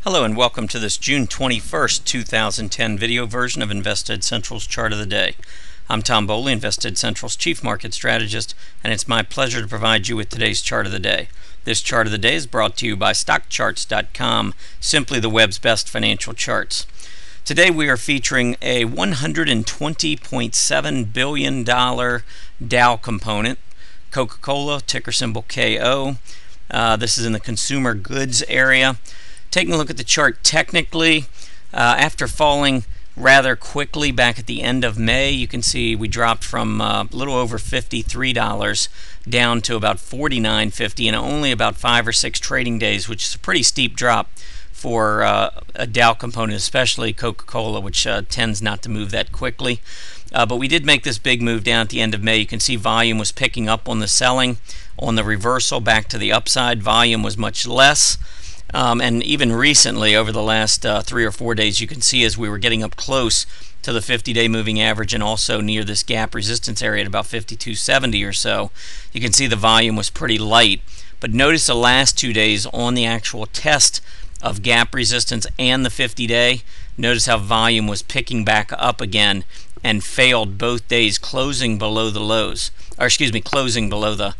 Hello and welcome to this June 21st, 2010 video version of Invested Central's Chart of the Day. I'm Tom Boley, Invested Central's Chief Market Strategist, and it's my pleasure to provide you with today's Chart of the Day. This Chart of the Day is brought to you by stochastics.com, simply the web's best financial charts. Today we are featuring a $120.7 billion Dow Component, Coca-Cola, ticker symbol KO. This is in the consumer goods area. Taking a look at the chart technically, after falling rather quickly back at the end of May, you can see we dropped from a little over $53 down to about $49.50 in only about 5 or 6 trading days, which is a pretty steep drop for a Dow Component, especially Coca-Cola, which tends not to move that quickly. But we did make this big move down at the end of May. You can see volume was picking up on the selling. On the reversal back to the upside, volume was much less. And even recently, over the last 3 or 4 days, you can see as we were getting up close to the 50-day moving average and also near this gap resistance area at about 52.70 or so, you can see the volume was pretty light. But notice the last 2 days on the actual test of gap resistance and the 50-day, notice how volume was picking back up again and failed both days, closing below the lows, or closing below the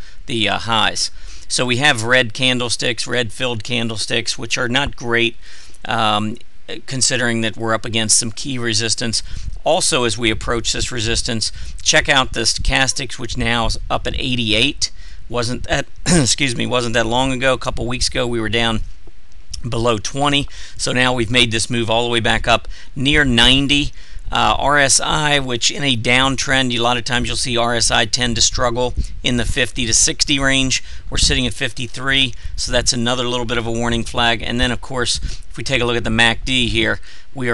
highs. So we have red candlesticks, red filled candlesticks, which are not great considering that we're up against some key resistance. Also, as we approach this resistance, check out the stochastics, which now is up at 88. Wasn't that wasn't that long ago. A couple weeks ago we were down below 20. So now we've made this move all the way back up near 90. RSI, which in a downtrend, a lot of times you'll see RSI tend to struggle in the 50 to 60 range. We're sitting at 53, so that's another little bit of a warning flag. And then, of course, if we take a look at the MACD here, we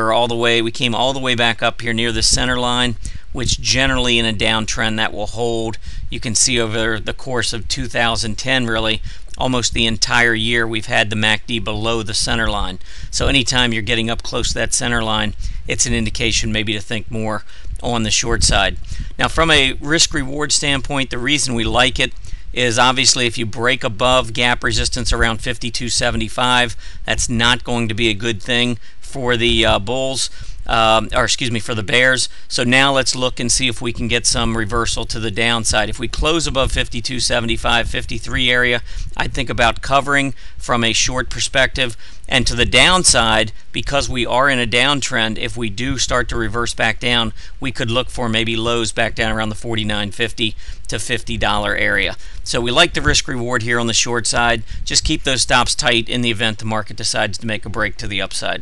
came all the way back up here near the center line, which generally in a downtrend that will hold. You can see over the course of 2010, really, almost the entire year we've had the MACD below the center line. So anytime you're getting up close to that center line, it's an indication maybe to think more on the short side. Now from a risk-reward standpoint, the reason we like it is obviously if you break above gap resistance around 52.75, that's not going to be a good thing for the bulls. For the bears. So now let's look and see if we can get some reversal to the downside. If we close above 52.75, 53 area, I'd think about covering from a short perspective. And to the downside, because we are in a downtrend, if we do start to reverse back down, we could look for maybe lows back down around the $49.50 to $50 area. So we like the risk reward here on the short side. Just keep those stops tight in the event the market decides to make a break to the upside.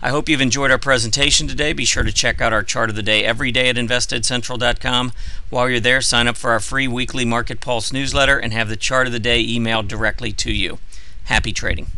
I hope you've enjoyed our presentation today. Be sure to check out our chart of the day every day at investedcentral.com. While you're there, sign up for our free weekly Market Pulse newsletter and have the chart of the day emailed directly to you. Happy trading.